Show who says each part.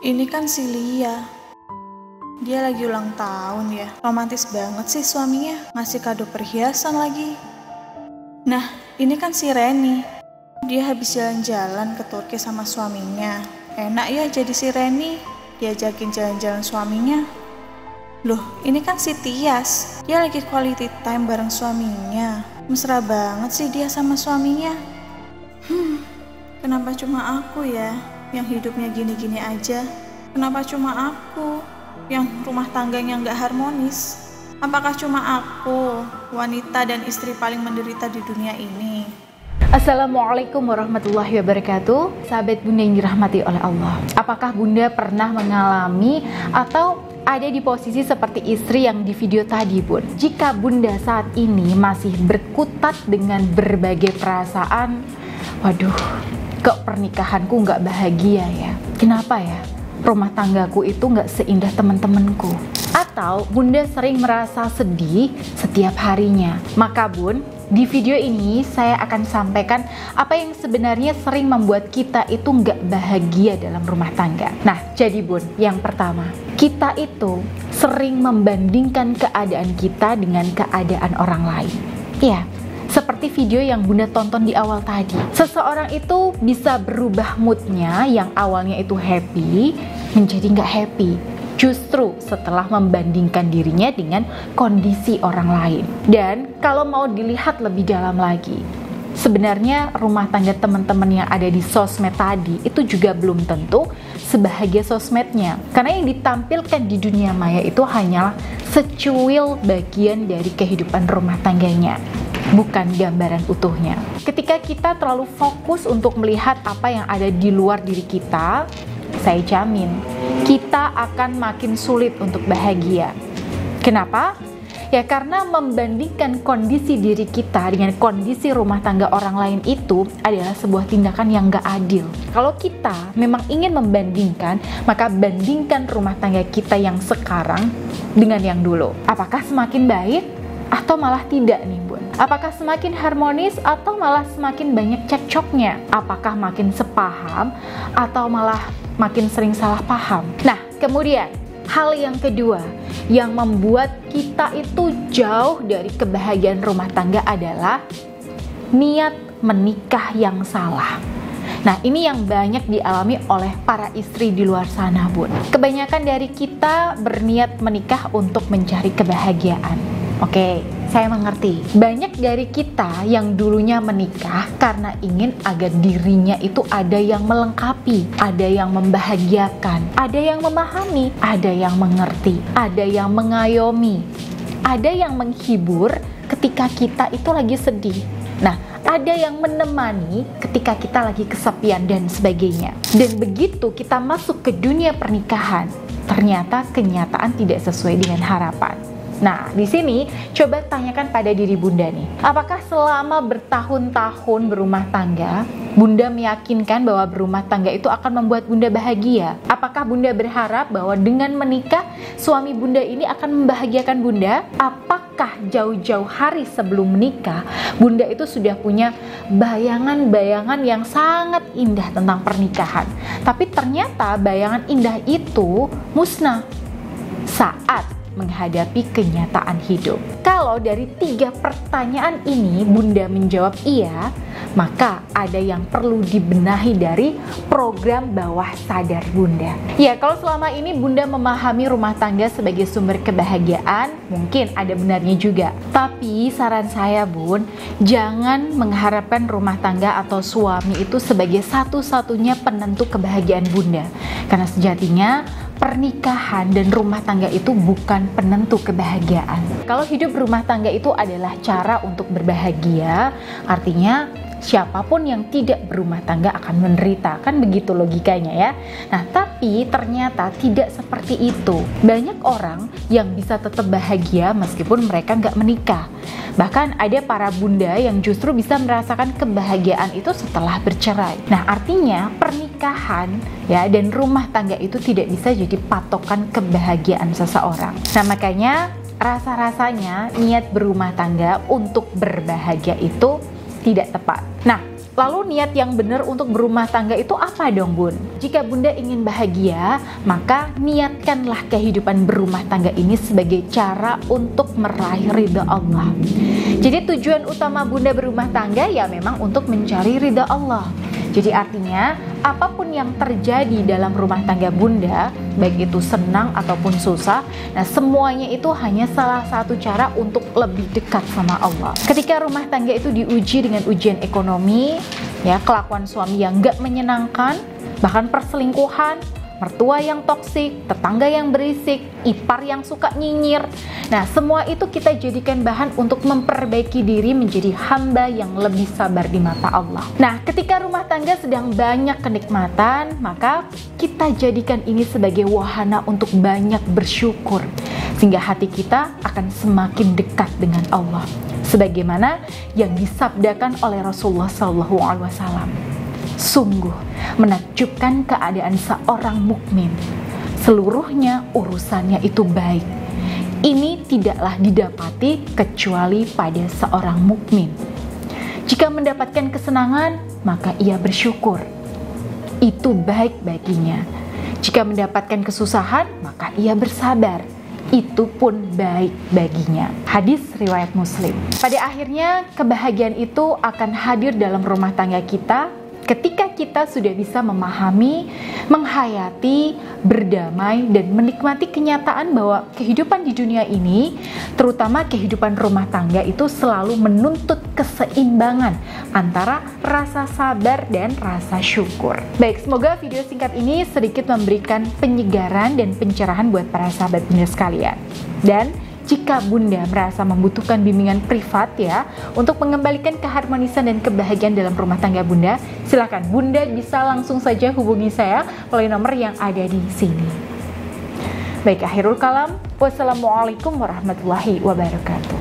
Speaker 1: Ini kan si Lia. Dia lagi ulang tahun ya. Romantis banget sih suaminya, ngasih kado perhiasan lagi. Nah, ini kan si Reni. Dia habis jalan-jalan ke Turki sama suaminya. Enak ya jadi si Reni, diajakin jalan-jalan suaminya. Loh, ini kan si Tias. Dia lagi quality time bareng suaminya. Mesra banget sih dia sama suaminya. Kenapa cuma aku ya yang hidupnya gini-gini aja? Kenapa cuma aku yang rumah tangganya nggak harmonis? Apakah cuma aku, wanita dan istri paling menderita di dunia ini?
Speaker 2: Assalamualaikum warahmatullahi wabarakatuh. Sahabat Bunda yang dirahmati oleh Allah, apakah Bunda pernah mengalami atau ada di posisi seperti istri yang di video tadi, Bun? Jika Bunda saat ini masih berkutat dengan berbagai perasaan, waduh, kok pernikahanku nggak bahagia ya? Kenapa ya? Rumah tanggaku itu nggak seindah teman-temanku. Atau Bunda sering merasa sedih setiap harinya. Maka Bun, di video ini saya akan sampaikan apa yang sebenarnya sering membuat kita itu nggak bahagia dalam rumah tangga. Nah, jadi Bun, yang pertama, kita itu sering membandingkan keadaan kita dengan keadaan orang lain. Iya, seperti video yang Bunda tonton di awal tadi. Seseorang itu bisa berubah moodnya yang awalnya itu happy menjadi nggak happy, justru setelah membandingkan dirinya dengan kondisi orang lain. Dan kalau mau dilihat lebih dalam lagi, sebenarnya rumah tangga teman-teman yang ada di sosmed tadi itu juga belum tentu sebahagia sosmednya. Karena yang ditampilkan di dunia maya itu hanyalah secuil bagian dari kehidupan rumah tangganya, bukan gambaran utuhnya. Ketika kita terlalu fokus untuk melihat apa yang ada di luar diri kita, saya jamin kita akan makin sulit untuk bahagia. Kenapa? Ya karena membandingkan kondisi diri kita dengan kondisi rumah tangga orang lain itu adalah sebuah tindakan yang gak adil. Kalau kita memang ingin membandingkan, maka bandingkan rumah tangga kita yang sekarang dengan yang dulu. Apakah semakin baik atau malah tidak nih Bun? Apakah semakin harmonis atau malah semakin banyak cekcoknya? Apakah makin sepaham atau malah makin sering salah paham? Nah, kemudian hal yang kedua yang membuat kita itu jauh dari kebahagiaan rumah tangga adalah niat menikah yang salah. Nah, ini yang banyak dialami oleh para istri di luar sana, Bun. Kebanyakan dari kita berniat menikah untuk mencari kebahagiaan. Oke, saya mengerti. Banyak dari kita yang dulunya menikah karena ingin agar dirinya itu ada yang melengkapi, ada yang membahagiakan, ada yang memahami, ada yang mengerti, ada yang mengayomi, ada yang menghibur ketika kita itu lagi sedih. Nah, ada yang menemani ketika kita lagi kesepian dan sebagainya. Dan begitu kita masuk ke dunia pernikahan, ternyata kenyataan tidak sesuai dengan harapan. Nah, di sini coba tanyakan pada diri Bunda nih. Apakah selama bertahun-tahun berumah tangga, Bunda meyakinkan bahwa berumah tangga itu akan membuat Bunda bahagia? Apakah Bunda berharap bahwa dengan menikah, suami Bunda ini akan membahagiakan Bunda? Apakah jauh-jauh hari sebelum menikah, Bunda itu sudah punya bayangan-bayangan yang sangat indah tentang pernikahan? Tapi ternyata bayangan indah itu musnah saat menghadapi kenyataan hidup. Kalau dari 3 pertanyaan ini Bunda menjawab iya, maka ada yang perlu dibenahi dari program bawah sadar Bunda. Ya, kalau selama ini Bunda memahami rumah tangga sebagai sumber kebahagiaan, mungkin ada benarnya juga. Tapi saran saya Bun, jangan mengharapkan rumah tangga atau suami itu sebagai satu-satunya penentu kebahagiaan Bunda. Karena sejatinya pernikahan dan rumah tangga itu bukan penentu kebahagiaan. Kalau hidup rumah tangga itu adalah cara untuk berbahagia, artinya siapapun yang tidak berumah tangga akan menderita, kan begitu logikanya ya. Nah, tapi ternyata tidak seperti itu. Banyak orang yang bisa tetap bahagia meskipun mereka nggak menikah. Bahkan ada para bunda yang justru bisa merasakan kebahagiaan itu setelah bercerai. Nah, artinya pernikahan ya dan rumah tangga itu tidak bisa jadi patokan kebahagiaan seseorang. Nah, makanya rasa-rasanya niat berumah tangga untuk berbahagia itu tidak tepat. Nah, Lalu niat yang benar untuk berumah tangga itu apa dong Bun? Jika Bunda ingin bahagia, maka niatkanlah kehidupan berumah tangga ini sebagai cara untuk meraih ridha Allah. Jadi tujuan utama Bunda berumah tangga ya memang untuk mencari ridha Allah. Jadi artinya apapun yang terjadi dalam rumah tangga Bunda, baik itu senang ataupun susah, nah semuanya itu hanya salah satu cara untuk lebih dekat sama Allah. Ketika rumah tangga itu diuji dengan ujian ekonomi, ya kelakuan suami yang gak menyenangkan, bahkan perselingkuhan, mertua yang toksik, tetangga yang berisik, ipar yang suka nyinyir. Nah, semua itu kita jadikan bahan untuk memperbaiki diri menjadi hamba yang lebih sabar di mata Allah. Nah, ketika rumah tangga sedang banyak kenikmatan, maka kita jadikan ini sebagai wahana untuk banyak bersyukur, sehingga hati kita akan semakin dekat dengan Allah. Sebagaimana yang disabdakan oleh Rasulullah SAW. Sungguh menakjubkan keadaan seorang mukmin. Seluruhnya urusannya itu baik. Ini tidaklah didapati kecuali pada seorang mukmin. Jika mendapatkan kesenangan, maka ia bersyukur. Itu baik baginya. Jika mendapatkan kesusahan, maka ia bersabar. Itu pun baik baginya. Hadis riwayat Muslim. Pada akhirnya, kebahagiaan itu akan hadir dalam rumah tangga kita ketika kita sudah bisa memahami, menghayati, berdamai, dan menikmati kenyataan bahwa kehidupan di dunia ini, terutama kehidupan rumah tangga itu selalu menuntut keseimbangan antara rasa sabar dan rasa syukur. Baik, semoga video singkat ini sedikit memberikan penyegaran dan pencerahan buat para sahabat Bunda sekalian. Dan jika Bunda merasa membutuhkan bimbingan privat ya untuk mengembalikan keharmonisan dan kebahagiaan dalam rumah tangga Bunda, silakan Bunda bisa langsung saja hubungi saya melalui nomor yang ada di sini. Baik, akhirul kalam. Wassalamualaikum warahmatullahi wabarakatuh.